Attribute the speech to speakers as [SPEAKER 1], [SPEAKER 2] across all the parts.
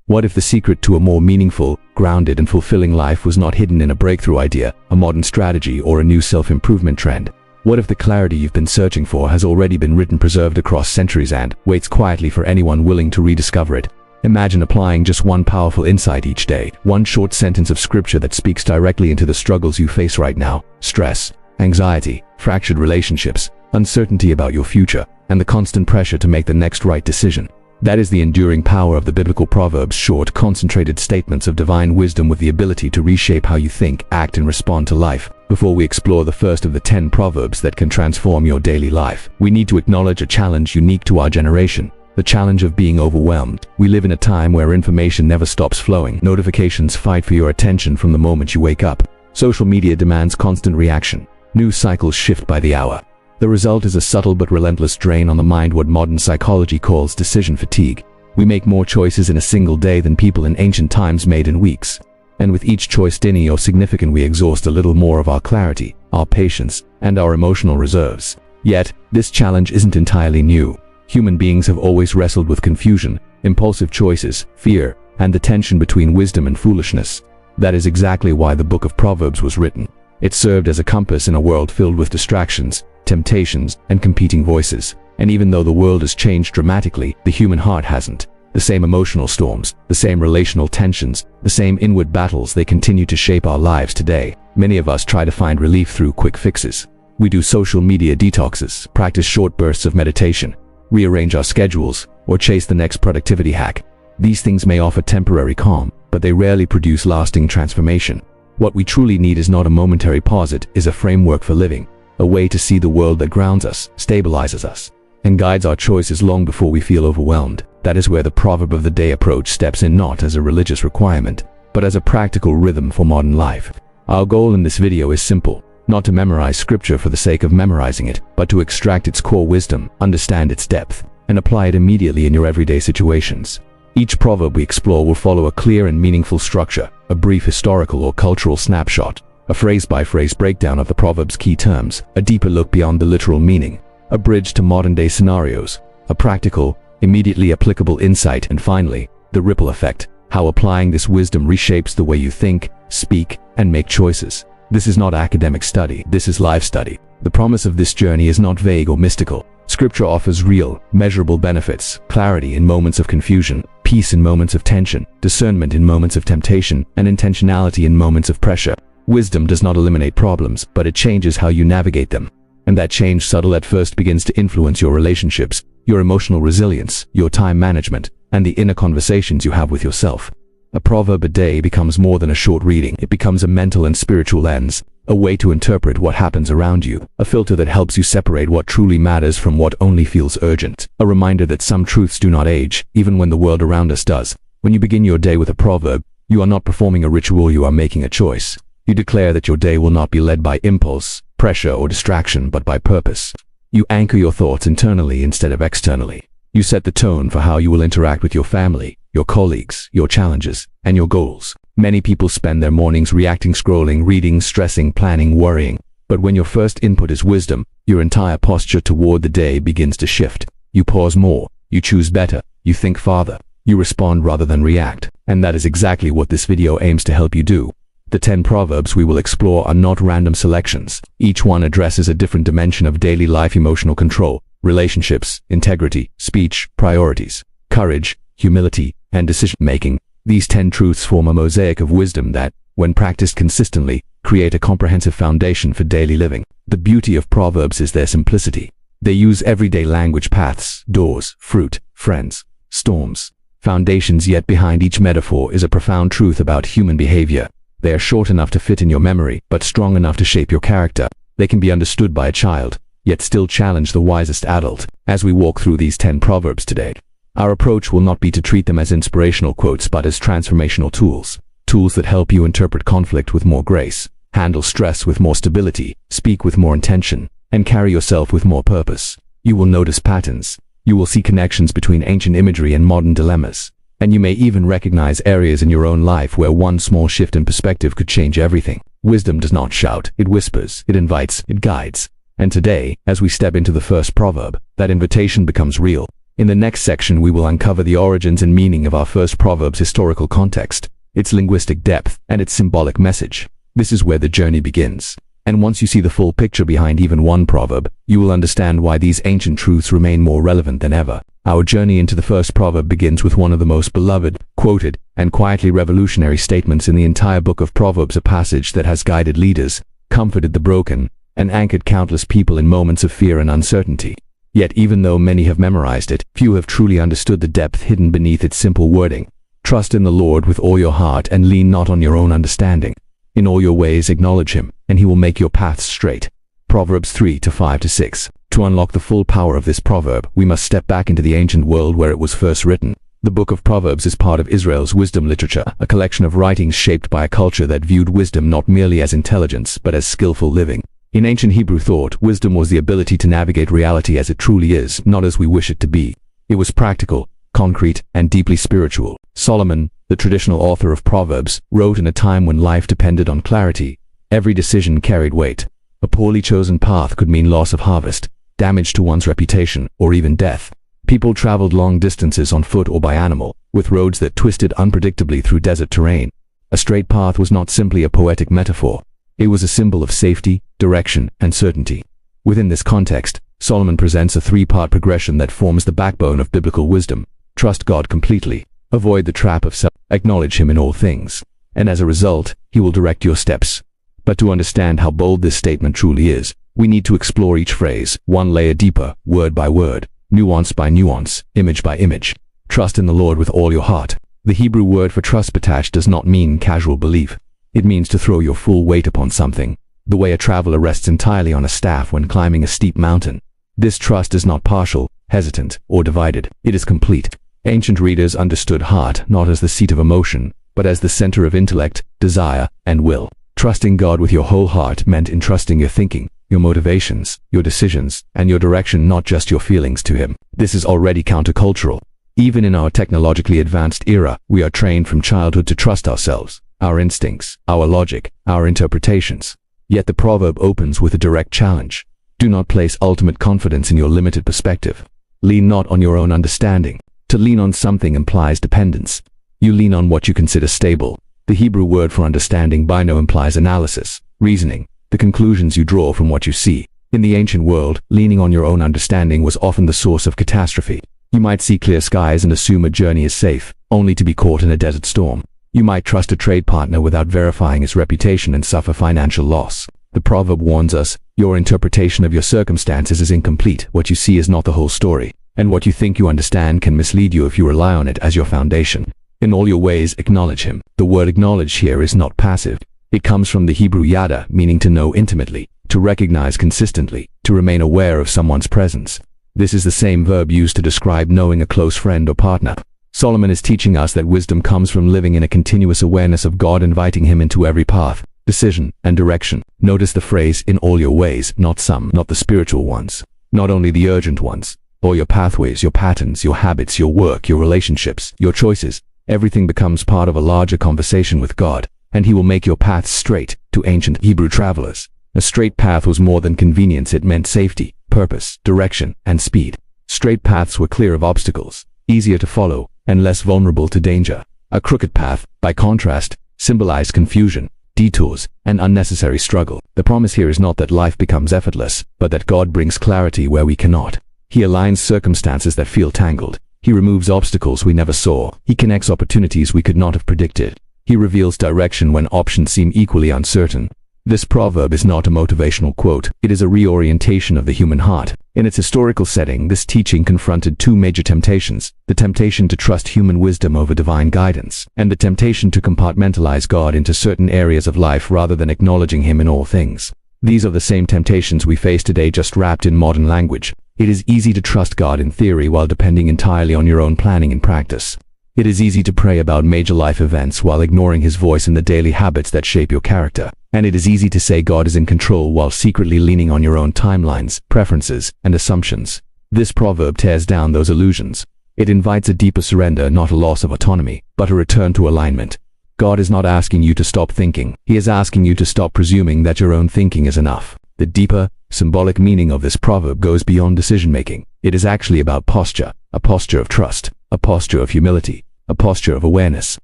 [SPEAKER 1] What if the secret to a more meaningful, grounded and fulfilling life was not hidden in a breakthrough idea, a modern strategy, or a new self-improvement trend? What if the clarity you've been searching for has already been written, preserved across centuries and waits quietly for anyone willing to rediscover it? Imagine applying just one powerful insight each day, one short sentence of scripture that speaks directly into the struggles you face right now: stress, anxiety, fractured relationships, uncertainty about your future, and the constant pressure to make the next right decision. That is the enduring power of the biblical Proverbs, short, concentrated statements of divine wisdom with the ability to reshape how you think, act, and respond to life. Before we explore the first of the 10 proverbs that can transform your daily life, we need to acknowledge a challenge unique to our generation: the challenge of being overwhelmed. We live in a time where information never stops flowing. Notifications fight for your attention from the moment you wake up. Social media demands constant reaction. News cycles shift by the hour. The result is a subtle but relentless drain on the mind, what modern psychology calls decision fatigue. We make more choices in a single day than people in ancient times made in weeks. And with each choice tiny or significant, we exhaust a little more of our clarity, our patience, and our emotional reserves. Yet, this challenge isn't entirely new. Human beings have always wrestled with confusion, impulsive choices, fear, and the tension between wisdom and foolishness. That is exactly why the Book of Proverbs was written. It served as a compass in a world filled with distractions, temptations, and competing voices. And even though the world has changed dramatically, the human heart hasn't. The same emotional storms, the same relational tensions, the same inward battles, they continue to shape our lives today. Many of us try to find relief through quick fixes. We do social media detoxes, practice short bursts of meditation, rearrange our schedules, or chase the next productivity hack. These things may offer temporary calm, but they rarely produce lasting transformation. What we truly need is not a momentary pause, it is a framework for living. A way to see the world that grounds us, stabilizes us, and guides our choices long before we feel overwhelmed. That is where the proverb of the day approach steps in, not as a religious requirement, but as a practical rhythm for modern life. Our goal in this video is simple: not to memorize scripture for the sake of memorizing it, but to extract its core wisdom, understand its depth, and apply it immediately in your everyday situations. Each proverb we explore will follow a clear and meaningful structure: a brief historical or cultural snapshot, a phrase-by-phrase breakdown of the proverb's key terms, a deeper look beyond the literal meaning, a bridge to modern-day scenarios, a practical, immediately applicable insight, and finally, the ripple effect, how applying this wisdom reshapes the way you think, speak, and make choices. This is not academic study, this is life study. The promise of this journey is not vague or mystical. Scripture offers real, measurable benefits: clarity in moments of confusion, peace in moments of tension, discernment in moments of temptation, and intentionality in moments of pressure. Wisdom does not eliminate problems, but it changes how you navigate them. And that change, subtle at first, begins to influence your relationships, your emotional resilience, your time management, and the inner conversations you have with yourself. A proverb a day becomes more than a short reading. It becomes a mental and spiritual lens, a way to interpret what happens around you, a filter that helps you separate what truly matters from what only feels urgent, a reminder that some truths do not age, even when the world around us does. When you begin your day with a proverb, you are not performing a ritual, you are making a choice. You declare that your day will not be led by impulse, pressure, or distraction, but by purpose. You anchor your thoughts internally instead of externally. You set the tone for how you will interact with your family, your colleagues, your challenges, and your goals. Many people spend their mornings reacting, scrolling, reading, stressing, planning, worrying. But when your first input is wisdom, your entire posture toward the day begins to shift. You pause more, you choose better, you think farther, you respond rather than react. And that is exactly what this video aims to help you do. The 10 proverbs we will explore are not random selections. Each one addresses a different dimension of daily life: emotional control, relationships, integrity, speech, priorities, courage, humility, and decision-making. These 10 truths form a mosaic of wisdom that, when practiced consistently, create a comprehensive foundation for daily living. The beauty of proverbs is their simplicity. They use everyday language: paths, doors, fruit, friends, storms, foundations. Yet behind each metaphor is a profound truth about human behavior. They are short enough to fit in your memory, but strong enough to shape your character. They can be understood by a child, yet still challenge the wisest adult. As we walk through these 10 proverbs today, our approach will not be to treat them as inspirational quotes, but as transformational tools. Tools that help you interpret conflict with more grace, handle stress with more stability, speak with more intention, and carry yourself with more purpose. You will notice patterns. You will see connections between ancient imagery and modern dilemmas. And you may even recognize areas in your own life where one small shift in perspective could change everything. Wisdom does not shout, it whispers, it invites, it guides. And today, as we step into the first proverb, that invitation becomes real. In the next section, we will uncover the origins and meaning of our first proverb's historical context, its linguistic depth, and its symbolic message. This is where the journey begins. And once you see the full picture behind even one proverb, you will understand why these ancient truths remain more relevant than ever. Our journey into the first proverb begins with one of the most beloved, quoted, and quietly revolutionary statements in the entire Book of Proverbs, a passage that has guided leaders, comforted the broken, and anchored countless people in moments of fear and uncertainty. Yet even though many have memorized it, few have truly understood the depth hidden beneath its simple wording. Trust in the Lord with all your heart and lean not on your own understanding. In all your ways acknowledge him, and he will make your paths straight. Proverbs 3:5-6. To unlock the full power of this proverb, we must step back into the ancient world where it was first written. The Book of Proverbs is part of Israel's wisdom literature, a collection of writings shaped by a culture that viewed wisdom not merely as intelligence, but as skillful living. In ancient Hebrew thought, wisdom was the ability to navigate reality as it truly is, not as we wish it to be. It was practical, concrete, and deeply spiritual. Solomon, the traditional author of Proverbs, wrote in a time when life depended on clarity. Every decision carried weight. A poorly chosen path could mean loss of harvest, damage to one's reputation, or even death. People traveled long distances on foot or by animal, with roads that twisted unpredictably through desert terrain. A straight path was not simply a poetic metaphor. It was a symbol of safety, direction, and certainty. Within this context, Solomon presents a three-part progression that forms the backbone of biblical wisdom. Trust God completely. Avoid the trap of self. Acknowledge him in all things. And as a result, he will direct your steps. But to understand how bold this statement truly is, we need to explore each phrase, one layer deeper, word by word, nuance by nuance, image by image. Trust in the Lord with all your heart. The Hebrew word for trust patach does not mean casual belief. It means to throw your full weight upon something, the way a traveler rests entirely on a staff when climbing a steep mountain. This trust is not partial, hesitant, or divided. It is complete. Ancient readers understood heart not as the seat of emotion, but as the center of intellect, desire, and will. Trusting God with your whole heart meant entrusting your thinking, your motivations, your decisions, and your direction, not just your feelings, to him. This is already countercultural. Even in our technologically advanced era, we are trained from childhood to trust ourselves, our instincts, our logic, our interpretations. Yet the proverb opens with a direct challenge. Do not place ultimate confidence in your limited perspective. Lean not on your own understanding. To lean on something implies dependence. You lean on what you consider stable. The Hebrew word for understanding bino implies analysis, reasoning, the conclusions you draw from what you see. In the ancient world, leaning on your own understanding was often the source of catastrophe. You might see clear skies and assume a journey is safe, only to be caught in a desert storm. You might trust a trade partner without verifying his reputation and suffer financial loss. The proverb warns us, your interpretation of your circumstances is incomplete. What you see is not the whole story, and what you think you understand can mislead you if you rely on it as your foundation. In all your ways acknowledge him. The word acknowledge here is not passive. It comes from the Hebrew yada, meaning to know intimately, to recognize consistently, to remain aware of someone's presence. This is the same verb used to describe knowing a close friend or partner. Solomon is teaching us that wisdom comes from living in a continuous awareness of God, inviting him into every path, decision, and direction. Notice the phrase, in all your ways, not some, not the spiritual ones, not only the urgent ones. All your pathways, your patterns, your habits, your work, your relationships, your choices, everything becomes part of a larger conversation with God, and he will make your paths straight. To ancient Hebrew travelers, a straight path was more than convenience. It meant safety, purpose, direction, and speed. Straight paths were clear of obstacles, easier to follow, and less vulnerable to danger. A crooked path, by contrast, symbolized confusion, detours, and unnecessary struggle. The promise here is not that life becomes effortless, but that God brings clarity where we cannot. He aligns circumstances that feel tangled. He removes obstacles we never saw. He connects opportunities we could not have predicted. He reveals direction when options seem equally uncertain. This proverb is not a motivational quote. It is a reorientation of the human heart. In its historical setting, this teaching confronted two major temptations: the temptation to trust human wisdom over divine guidance, and the temptation to compartmentalize God into certain areas of life rather than acknowledging him in all things. These are the same temptations we face today, just wrapped in modern language. It is easy to trust God in theory while depending entirely on your own planning and practice. It is easy to pray about major life events while ignoring his voice in the daily habits that shape your character. And it is easy to say God is in control while secretly leaning on your own timelines, preferences, and assumptions. This proverb tears down those illusions. It invites a deeper surrender, not a loss of autonomy, but a return to alignment. God is not asking you to stop thinking. He is asking you to stop presuming that your own thinking is enough. The deeper, symbolic meaning of this proverb goes beyond decision-making. It is actually about posture, a posture of trust, a posture of humility, a posture of awareness,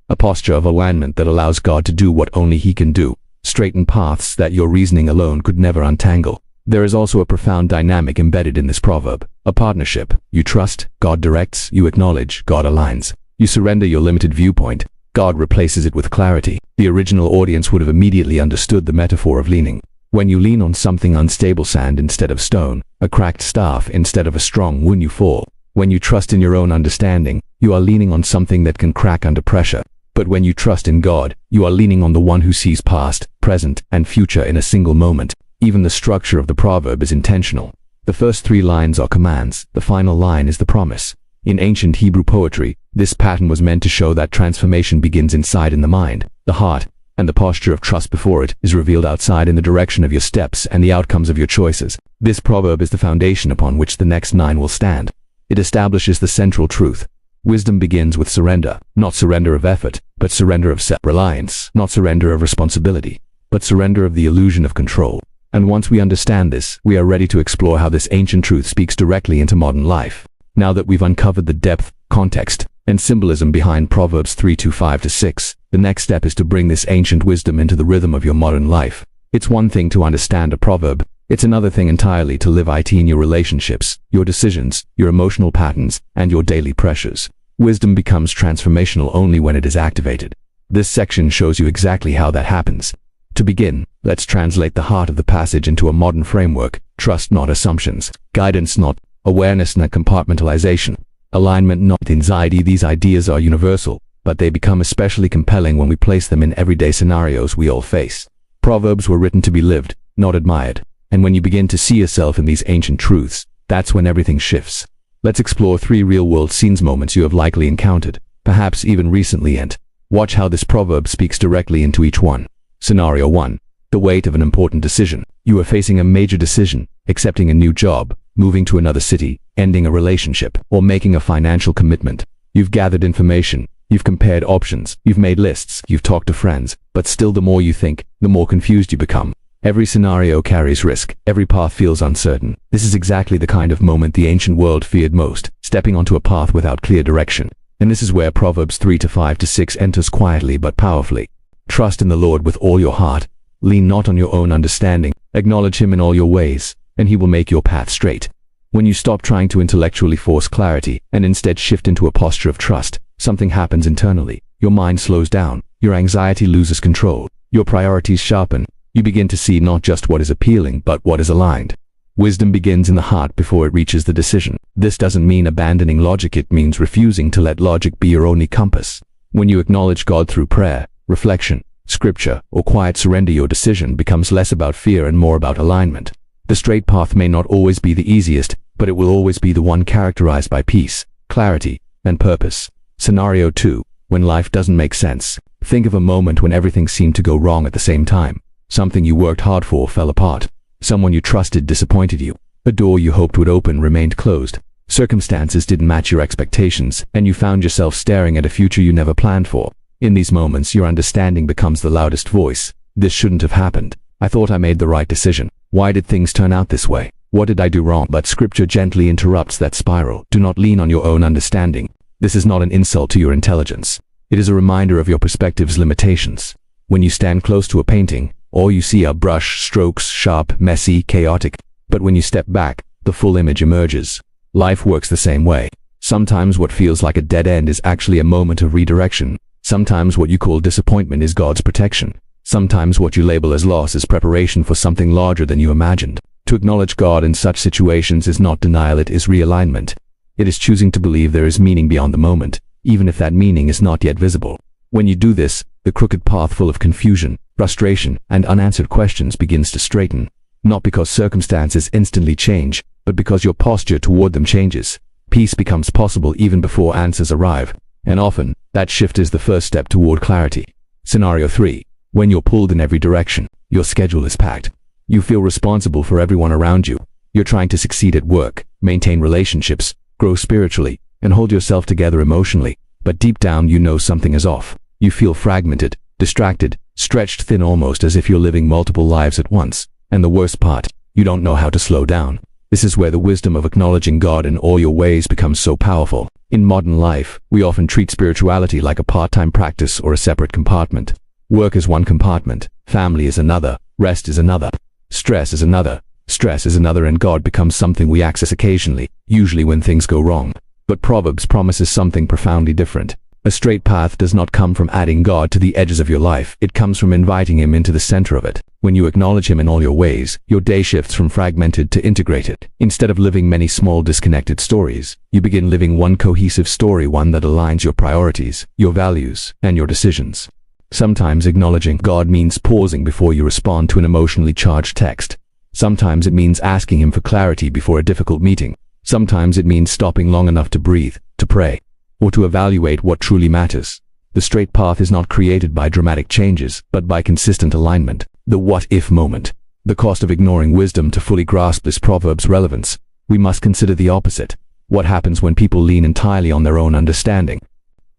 [SPEAKER 1] a posture of alignment that allows God to do what only He can do, straighten paths that your reasoning alone could never untangle. There is also a profound dynamic embedded in this proverb, a partnership. You trust, God directs, you acknowledge, God aligns. You surrender your limited viewpoint, God replaces it with clarity. The original audience would have immediately understood the metaphor of leaning. When you lean on something unstable, sand instead of stone, a cracked staff instead of a strong wood, you fall. When you trust in your own understanding, you are leaning on something that can crack under pressure. But when you trust in God, you are leaning on the one who sees past, present, and future in a single moment. Even the structure of the proverb is intentional. The first 3 lines are commands, the final line is the promise. In ancient Hebrew poetry, this pattern was meant to show that transformation begins inside in the mind, the heart, and the posture of trust before it is revealed outside in the direction of your steps and the outcomes of your choices. This proverb is the foundation upon which the next 9 will stand. It establishes the central truth. Wisdom begins with surrender, not surrender of effort, but surrender of self-reliance, not surrender of responsibility, but surrender of the illusion of control. And once we understand this, we are ready to explore how this ancient truth speaks directly into modern life. Now that we've uncovered the depth, context, and symbolism behind Proverbs 3:5-6, the next step is to bring this ancient wisdom into the rhythm of your modern life. It's one thing to understand a proverb, it's another thing entirely to live it in your relationships, your decisions, your emotional patterns, and your daily pressures. Wisdom becomes transformational only when it is activated. This section shows you exactly how that happens. To begin, let's translate the heart of the passage into a modern framework: trust, not assumptions; guidance, not awareness, not compartmentalization; alignment, not anxiety. These ideas are universal, but they become especially compelling when we place them in everyday scenarios we all face. Proverbs were written to be lived, not admired. And when you begin to see yourself in these ancient truths, that's when everything shifts. Let's explore 3 real-world scenes, moments you have likely encountered, perhaps even recently, and watch how this proverb speaks directly into each one. Scenario 1. The weight of an important decision. You are facing a major decision, accepting a new job, moving to another city, ending a relationship, or making a financial commitment. You've gathered information, you've compared options, you've made lists, you've talked to friends, but still the more you think, the more confused you become. Every scenario carries risk, every path feels uncertain. This is exactly the kind of moment the ancient world feared most, stepping onto a path without clear direction. And this is where Proverbs 3:5-6 enters quietly but powerfully. Trust in the Lord with all your heart. Lean not on your own understanding. Acknowledge Him in all your ways, and He will make your path straight. When you stop trying to intellectually force clarity and instead shift into a posture of trust, something happens internally. Your mind slows down, your anxiety loses control, your priorities sharpen. You begin to see not just what is appealing, but what is aligned. Wisdom begins in the heart before it reaches the decision. This doesn't mean abandoning logic, it means refusing to let logic be your only compass. When you acknowledge God through prayer, reflection, scripture, or quiet surrender, your decision becomes less about fear and more about alignment. The straight path may not always be the easiest, but it will always be the one characterized by peace, clarity, and purpose. Scenario 2. When life doesn't make sense. Think of a moment when everything seemed to go wrong at the same time. Something you worked hard for fell apart. Someone you trusted disappointed you. A door you hoped would open remained closed. Circumstances didn't match your expectations, and you found yourself staring at a future you never planned for. In these moments, your understanding becomes the loudest voice. This shouldn't have happened. I thought I made the right decision. Why did things turn out this way? What did I do wrong? But Scripture gently interrupts that spiral. Do not lean on your own understanding. This is not an insult to your intelligence. It is a reminder of your perspective's limitations. When you stand close to a painting, all you see are brush strokes, sharp, messy, chaotic. But when you step back, the full image emerges. Life works the same way. Sometimes what feels like a dead end is actually a moment of redirection. Sometimes what you call disappointment is God's protection. Sometimes what you label as loss is preparation for something larger than you imagined. To acknowledge God in such situations is not denial, it is realignment. It is choosing to believe there is meaning beyond the moment, even if that meaning is not yet visible. When you do this, the crooked path full of confusion, frustration, and unanswered questions begins to straighten. Not because circumstances instantly change, but because your posture toward them changes. Peace becomes possible even before answers arrive. And often, that shift is the first step toward clarity. Scenario 3. When you're pulled in every direction, your schedule is packed. You feel responsible for everyone around you. You're trying to succeed at work, maintain relationships, grow spiritually, and hold yourself together emotionally. But deep down you know something is off. You feel fragmented, distracted, stretched thin, almost as if you're living multiple lives at once. And the worst part, you don't know how to slow down. This is where the wisdom of acknowledging God in all your ways becomes so powerful. In modern life, we often treat spirituality like a part-time practice or a separate compartment. Work is one compartment, family is another, rest is another, stress is another, and God becomes something we access occasionally, usually when things go wrong. But Proverbs promises something profoundly different. A straight path does not come from adding God to the edges of your life, it comes from inviting Him into the center of it. When you acknowledge Him in all your ways, your day shifts from fragmented to integrated. Instead of living many small disconnected stories, you begin living one cohesive story, one that aligns your priorities, your values, and your decisions. Sometimes acknowledging God means pausing before you respond to an emotionally charged text. Sometimes it means asking Him for clarity before a difficult meeting. Sometimes it means stopping long enough to breathe, to pray, or to evaluate what truly matters. The straight path is not created by dramatic changes, but by consistent alignment. The what-if moment. The cost of ignoring wisdom. To fully grasp this proverb's relevance, we must consider the opposite. What happens when people lean entirely on their own understanding?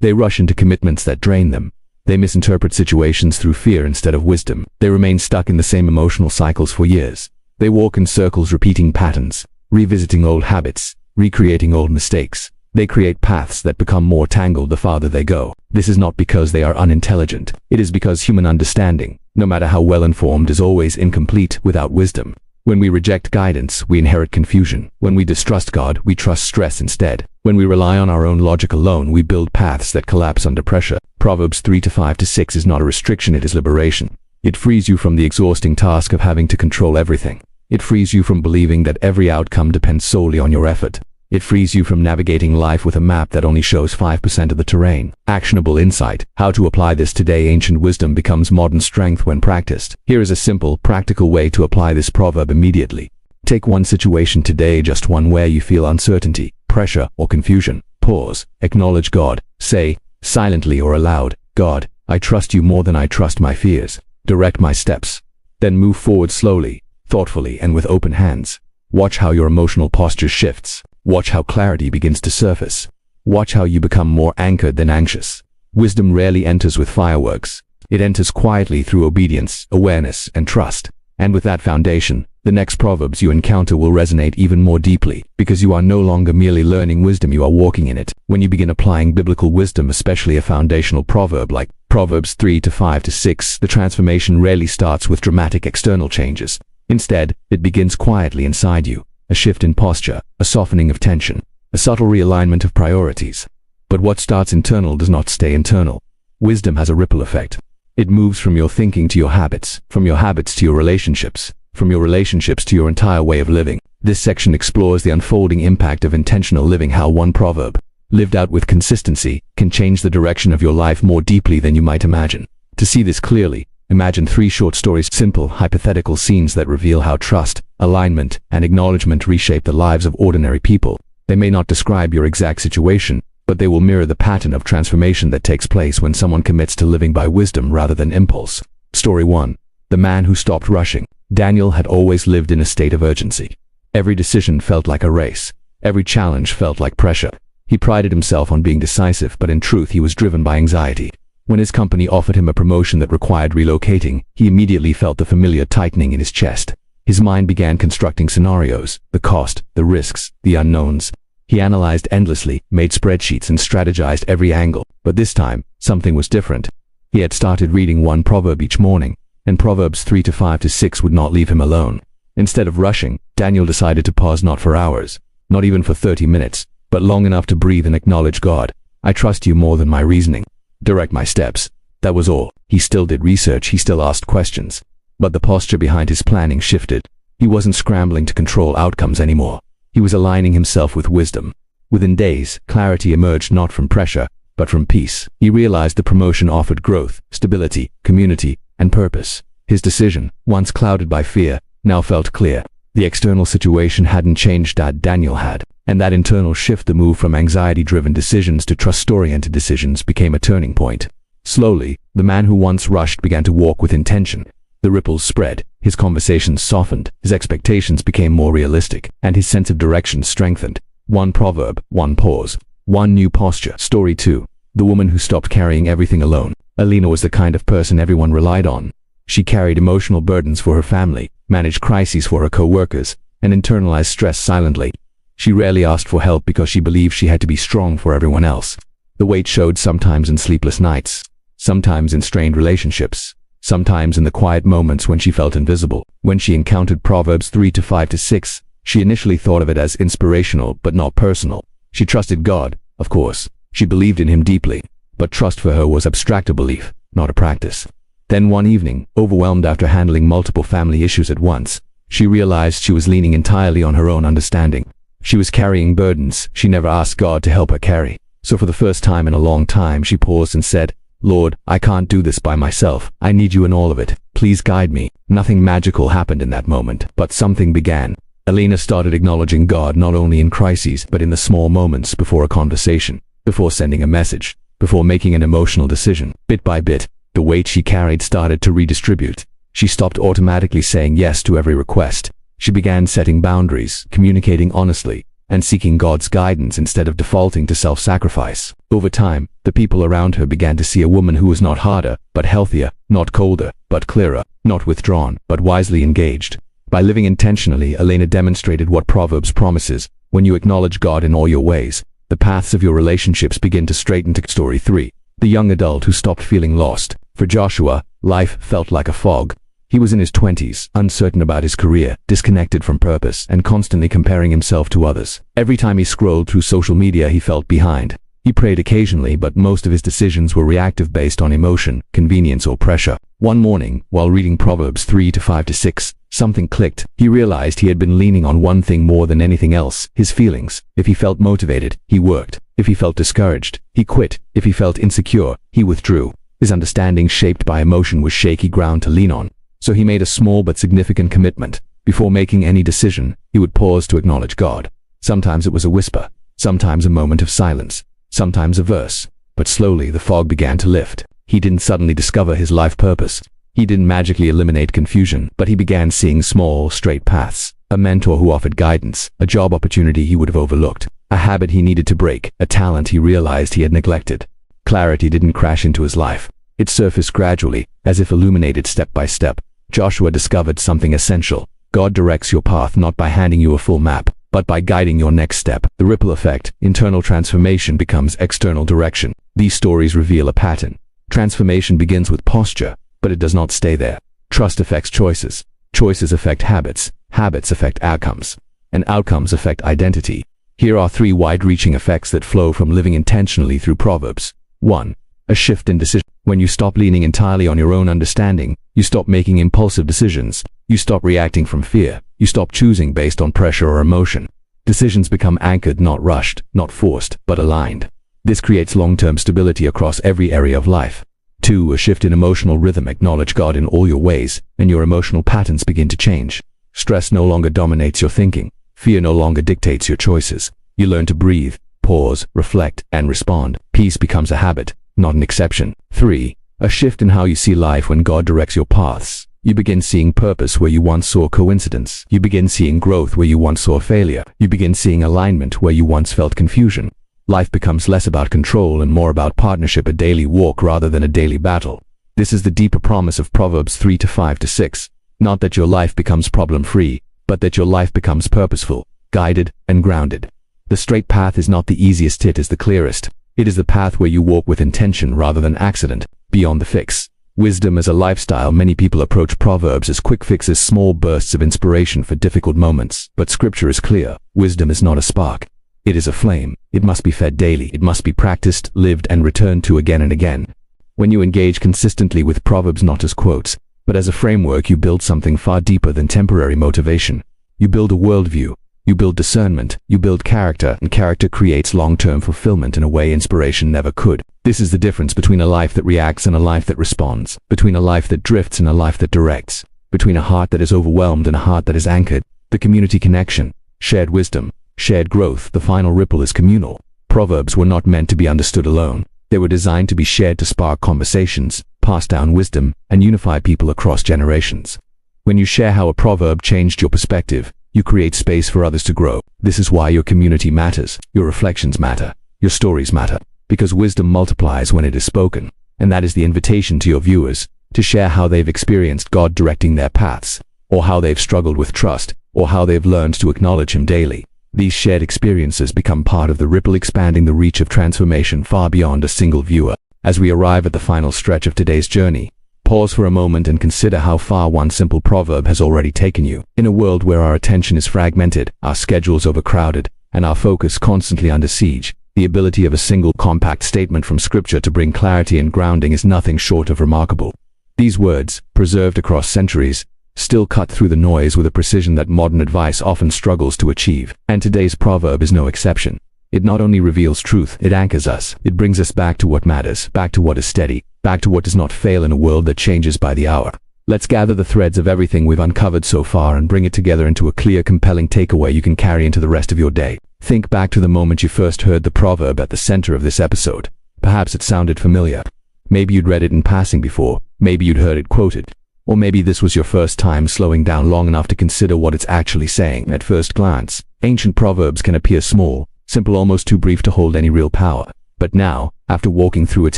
[SPEAKER 1] They rush into commitments that drain them. They misinterpret situations through fear instead of wisdom. They remain stuck in the same emotional cycles for years. They walk in circles, repeating patterns, revisiting old habits, recreating old mistakes. They create paths that become more tangled the farther they go. This is not because they are unintelligent. It is because human understanding, no matter how well informed, is always incomplete without wisdom. When we reject guidance, we inherit confusion. When we distrust God, we trust stress instead. When we rely on our own logic alone, we build paths that collapse under pressure. Proverbs 3:5-6 is not a restriction, it is liberation. It frees you from the exhausting task of having to control everything. It frees you from believing that every outcome depends solely on your effort. It frees you from navigating life with a map that only shows 5% of the terrain. Actionable insight. How to apply this today. Ancient wisdom becomes modern strength when practiced. Here is a simple, practical way to apply this proverb immediately. Take one situation today, just one, where you feel uncertainty, pressure, or confusion. Pause. Acknowledge God. Say, silently or aloud, God, I trust you more than I trust my fears. Direct my steps. Then move forward slowly, thoughtfully, and with open hands. Watch how your emotional posture shifts. Watch how clarity begins to surface. Watch how you become more anchored than anxious. Wisdom rarely enters with fireworks. It enters quietly through obedience, awareness, and trust. And with that foundation, the next proverbs you encounter will resonate even more deeply, because you are no longer merely learning wisdom, you are walking in it. When you begin applying biblical wisdom, especially a foundational proverb like Proverbs 3:5-6, the transformation rarely starts with dramatic external changes. Instead, it begins quietly inside you. A shift in posture, a softening of tension, a subtle realignment of priorities. But what starts internal does not stay internal. Wisdom has a ripple effect. It moves from your thinking to your habits, from your habits to your relationships, from your relationships to your entire way of living. This section explores the unfolding impact of intentional living, how one proverb, lived out with consistency, can change the direction of your life more deeply than you might imagine. To see this clearly, imagine 3 short stories, simple, hypothetical scenes that reveal how trust, alignment, and acknowledgement reshape the lives of ordinary people. They may not describe your exact situation, but they will mirror the pattern of transformation that takes place when someone commits to living by wisdom rather than impulse. Story 1. The man who stopped rushing. Daniel had always lived in a state of urgency. Every decision felt like a race. Every challenge felt like pressure. He prided himself on being decisive, but in truth he was driven by anxiety. When his company offered him a promotion that required relocating, he immediately felt the familiar tightening in his chest. His mind began constructing scenarios, the cost, the risks, the unknowns. He analyzed endlessly, made spreadsheets, and strategized every angle. But this time, something was different. He had started reading one proverb each morning, and Proverbs 3:5-6 would not leave him alone. Instead of rushing, Daniel decided to pause, not for hours, not even for 30 minutes, but long enough to breathe and acknowledge God. I trust you more than my reasoning. Direct my steps. That was all. He still did research, he still asked questions. But the posture behind his planning shifted. He wasn't scrambling to control outcomes anymore. He was aligning himself with wisdom. Within days, clarity emerged, not from pressure, but from peace. He realized the promotion offered growth, stability, community, and purpose. His decision, once clouded by fear, now felt clear. The external situation hadn't changed, that Daniel had. And that internal shift, the move from anxiety-driven decisions to trust-oriented decisions, became a turning point. Slowly, the man who once rushed began to walk with intention. The ripples spread, his conversations softened, his expectations became more realistic, and his sense of direction strengthened. One proverb, one pause, one new posture. Story 2. The woman who stopped carrying everything alone. Alina was the kind of person everyone relied on. She carried emotional burdens for her family, managed crises for her co-workers, and internalized stress silently. She rarely asked for help because she believed she had to be strong for everyone else. The weight showed sometimes in sleepless nights, sometimes in strained relationships, sometimes in the quiet moments when she felt invisible. When she encountered Proverbs 3:5-6, she initially thought of it as inspirational but not personal. She trusted God, of course. She believed in him deeply, but trust for her was abstract a belief, not a practice. Then one evening, overwhelmed after handling multiple family issues at once, she realized she was leaning entirely on her own understanding. She was carrying burdens she never asked God to help her carry. So for the first time in a long time, she paused and said, "Lord, I can't do this by myself. I need you in all of it. Please guide me." Nothing magical happened in that moment, but something began. Elena started acknowledging God not only in crises, but in the small moments before a conversation, before sending a message, before making an emotional decision. Bit by bit, the weight she carried started to redistribute. She stopped automatically saying yes to every request. She began setting boundaries, communicating honestly, and seeking God's guidance instead of defaulting to self-sacrifice. Over time, the people around her began to see a woman who was not harder, but healthier, not colder, but clearer, not withdrawn, but wisely engaged. By living intentionally, Elena demonstrated what Proverbs promises. When you acknowledge God in all your ways, the paths of your relationships begin to straighten. Story 3. The young adult who stopped feeling lost. For Joshua, life felt like a fog. He was in his 20s, uncertain about his career, disconnected from purpose, and constantly comparing himself to others. Every time he scrolled through social media, he felt behind. He prayed occasionally, but most of his decisions were reactive based on emotion, convenience, or pressure. One morning, while reading Proverbs 3:5-6, something clicked. He realized he had been leaning on one thing more than anything else: his feelings. If he felt motivated, he worked. If he felt discouraged, he quit. If he felt insecure, he withdrew. His understanding, shaped by emotion, was shaky ground to lean on. So he made a small but significant commitment. Before making any decision, he would pause to acknowledge God. Sometimes it was a whisper, sometimes a moment of silence, sometimes a verse. But slowly the fog began to lift. He didn't suddenly discover his life purpose. He didn't magically eliminate confusion, but he began seeing small, straight paths. A mentor who offered guidance, a job opportunity he would have overlooked, a habit he needed to break, a talent he realized he had neglected. Clarity didn't crash into his life. It surfaced gradually, as if illuminated step by step. Joshua discovered something essential. God directs your path not by handing you a full map, but by guiding your next step. The ripple effect, internal transformation becomes external direction. These stories reveal a pattern. Transformation begins with posture, but it does not stay there. Trust affects choices. Choices affect habits. Habits affect outcomes. And outcomes affect identity. Here are 3 wide-reaching effects that flow from living intentionally through Proverbs. 1. A shift in decision. When you stop leaning entirely on your own understanding, you stop making impulsive decisions. You stop reacting from fear. You stop choosing based on pressure or emotion. Decisions become anchored, not rushed, not forced, but aligned. This creates long-term stability across every area of life. 2. A shift in emotional rhythm. Acknowledge God in all your ways, and your emotional patterns begin to change. Stress no longer dominates your thinking. Fear no longer dictates your choices. You learn to breathe, pause, reflect, and respond. Peace becomes a habit, not an exception. 3. A shift in how you see life. When God directs your paths, you begin seeing purpose where you once saw coincidence. You begin seeing growth where you once saw failure. You begin seeing alignment where you once felt confusion. Life becomes less about control and more about partnership, a daily walk rather than a daily battle. This is the deeper promise of Proverbs 3:5-6. Not that your life becomes problem-free, but that your life becomes purposeful, guided, and grounded. The straight path is not the easiest, it is the clearest. It is the path where you walk with intention rather than accident, beyond the fix. Wisdom as a lifestyle. Many people approach Proverbs as quick fixes, small bursts of inspiration for difficult moments. But Scripture is clear. Wisdom is not a spark. It is a flame. It must be fed daily. It must be practiced, lived, and returned to again and again. When you engage consistently with Proverbs not as quotes, but as a framework, you build something far deeper than temporary motivation. You build a worldview. You build discernment. You build character, and character creates long-term fulfillment in a way inspiration never could. This is the difference between a life that reacts and a life that responds, between a life that drifts and a life that directs, between a heart that is overwhelmed and a heart that is anchored. The community connection, shared wisdom, shared growth. The final ripple is communal. Proverbs were not meant to be understood alone. They were designed to be shared, to spark conversations, pass down wisdom, and unify people across generations. When you share how a proverb changed your perspective, you create space for others to grow. This is why your community matters, your reflections matter, your stories matter, because wisdom multiplies when it is spoken. And that is the invitation to your viewers, to share how they've experienced God directing their paths, or how they've struggled with trust, or how they've learned to acknowledge Him daily. These shared experiences become part of the ripple expanding the reach of transformation far beyond a single viewer. As we arrive at the final stretch of today's journey, pause for a moment and consider how far one simple proverb has already taken you. In a world where our attention is fragmented, our schedules overcrowded, and our focus constantly under siege, the ability of a single compact statement from Scripture to bring clarity and grounding is nothing short of remarkable. These words, preserved across centuries, still cut through the noise with a precision that modern advice often struggles to achieve. And today's proverb is no exception. It not only reveals truth, it anchors us. It brings us back to what matters, back to what is steady, back to what does not fail in a world that changes by the hour. Let's gather the threads of everything we've uncovered so far and bring it together into a clear, compelling takeaway you can carry into the rest of your day. Think back to the moment you first heard the proverb at the center of this episode. Perhaps it sounded familiar. Maybe you'd read it in passing before. Maybe you'd heard it quoted. Or maybe this was your first time slowing down long enough to consider what it's actually saying. At first glance, ancient proverbs can appear small, simple, almost too brief to hold any real power. But now, after walking through its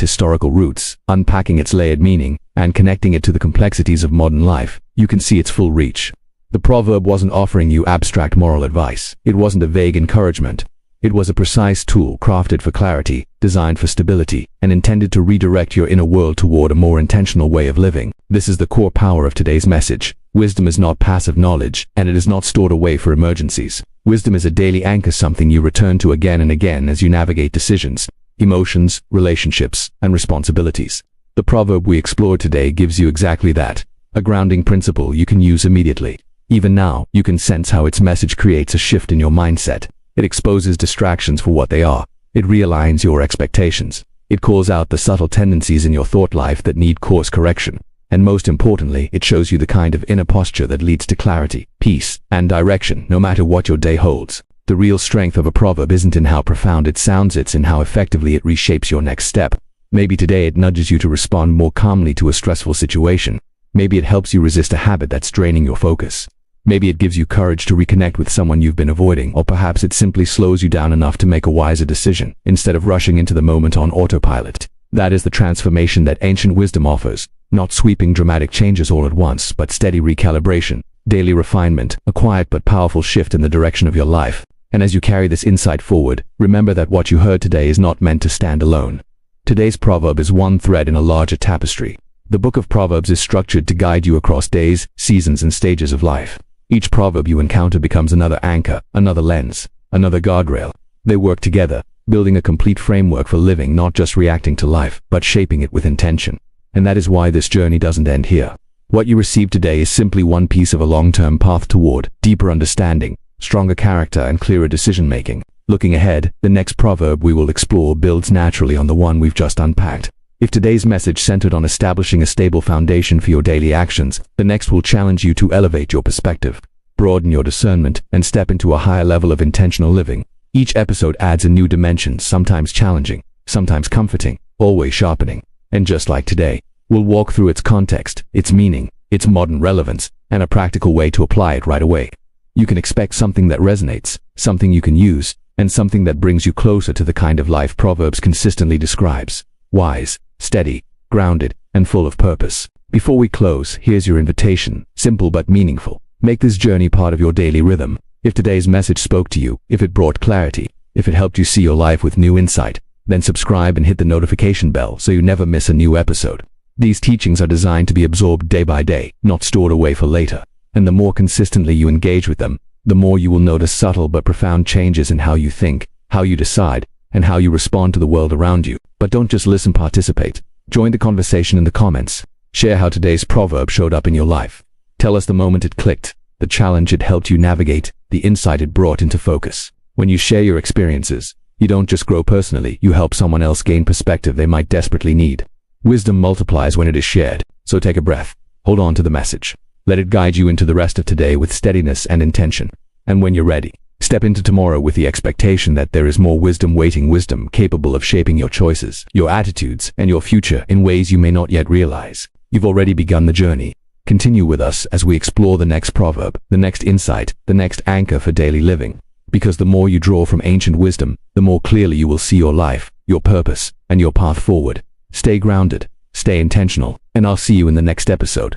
[SPEAKER 1] historical roots, unpacking its layered meaning, and connecting it to the complexities of modern life, you can see its full reach. The proverb wasn't offering you abstract moral advice. It wasn't a vague encouragement. It was a precise tool crafted for clarity, designed for stability, and intended to redirect your inner world toward a more intentional way of living. This is the core power of today's message. Wisdom is not passive knowledge, and it is not stored away for emergencies. Wisdom is a daily anchor, something you return to again and again as you navigate decisions, emotions, relationships, and responsibilities. The proverb we explored today gives you exactly that, a grounding principle you can use immediately. Even now, you can sense how its message creates a shift in your mindset. It exposes distractions for what they are. It realigns your expectations. It calls out the subtle tendencies in your thought life that need course correction. And most importantly, it shows you the kind of inner posture that leads to clarity, peace, and direction, no matter what your day holds. The real strength of a proverb isn't in how profound it sounds, it's in how effectively it reshapes your next step. Maybe today it nudges you to respond more calmly to a stressful situation. Maybe it helps you resist a habit that's draining your focus. Maybe it gives you courage to reconnect with someone you've been avoiding, or perhaps it simply slows you down enough to make a wiser decision, instead of rushing into the moment on autopilot. That is the transformation that ancient wisdom offers. Not sweeping dramatic changes all at once, but steady recalibration, daily refinement, a quiet but powerful shift in the direction of your life. And as you carry this insight forward, remember that what you heard today is not meant to stand alone. Today's proverb is one thread in a larger tapestry. The Book of Proverbs is structured to guide you across days, seasons, and stages of life. Each proverb you encounter becomes another anchor, another lens, another guardrail. They work together, building a complete framework for living, not just reacting to life, but shaping it with intention. And that is why this journey doesn't end here. What you receive today is simply one piece of a long-term path toward deeper understanding, stronger character, and clearer decision-making. Looking ahead, the next proverb we will explore builds naturally on the one we've just unpacked. If today's message centered on establishing a stable foundation for your daily actions, the next will challenge you to elevate your perspective, broaden your discernment, and step into a higher level of intentional living. Each episode adds a new dimension, sometimes challenging, sometimes comforting, always sharpening. And just like today, we'll walk through its context, its meaning, its modern relevance, and a practical way to apply it right away. You can expect something that resonates, something you can use, and something that brings you closer to the kind of life Proverbs consistently describes: wise, steady, grounded, and full of purpose. Before we close, here's your invitation, simple but meaningful. Make this journey part of your daily rhythm. If today's message spoke to you, if it brought clarity, if it helped you see your life with new insight, then subscribe and hit the notification bell so you never miss a new episode. These teachings are designed to be absorbed day by day, not stored away for later. And the more consistently you engage with them, the more you will notice subtle but profound changes in how you think, how you decide, and how you respond to the world around you. But don't just listen, participate. Join the conversation in the comments. Share how today's proverb showed up in your life. Tell us the moment it clicked, the challenge it helped you navigate, the insight it brought into focus. When you share your experiences, you don't just grow personally, you help someone else gain perspective they might desperately need. Wisdom multiplies when it is shared, so take a breath, hold on to the message. Let it guide you into the rest of today with steadiness and intention. And when you're ready, step into tomorrow with the expectation that there is more wisdom waiting, wisdom capable of shaping your choices, your attitudes, and your future in ways you may not yet realize. You've already begun the journey. Continue with us as we explore the next proverb, the next insight, the next anchor for daily living. Because the more you draw from ancient wisdom, the more clearly you will see your life, your purpose, and your path forward. Stay grounded, stay intentional, and I'll see you in the next episode.